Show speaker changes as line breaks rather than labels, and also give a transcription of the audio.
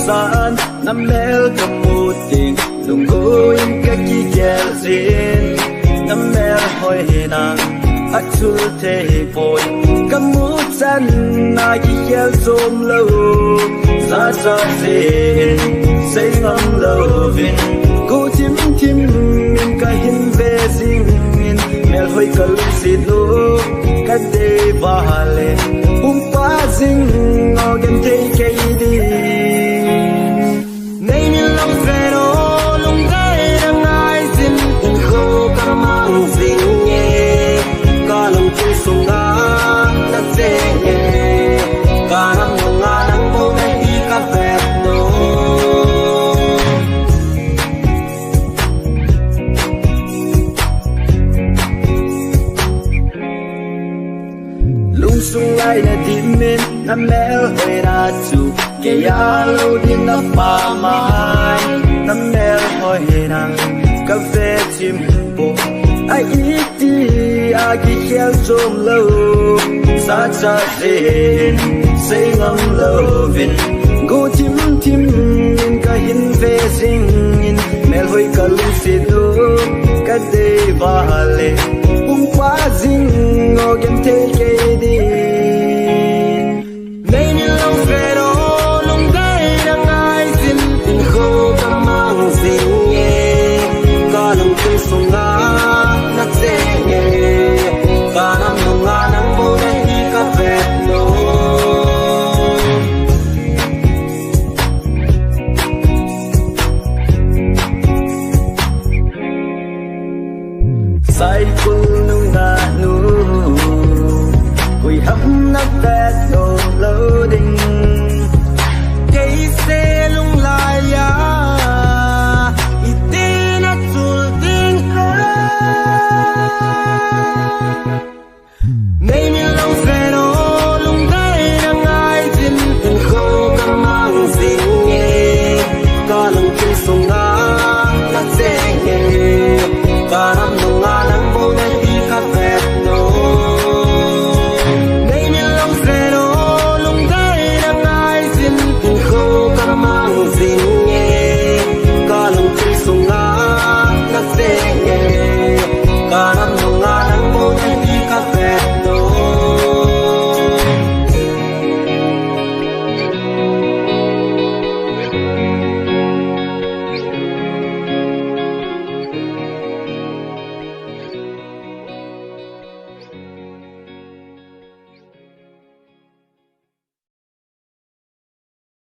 san nam mel kaputing lunguin kakigel nam mel hoi na achul te boy kamutan na gel som lo sa sa sin say ngam lovin go tim tim min ka hin ve sing min mel hoi kal si lo ka de vale pa sing organ te ke di nei ni long zero long dai rang ai sin in ho ka mang sing ye ka long chu sung na na te ye ka nam nga nang mo ai ka ve no sung lai na dimin na mel hoi na chu ke ya lo din na pa mai na mel hoi na ka ve chim po ai ti a ki khel som lo sa cha sin say ngam lovin go tim tim in ka hin ve sing in mel hoi ka lu si do ka de vale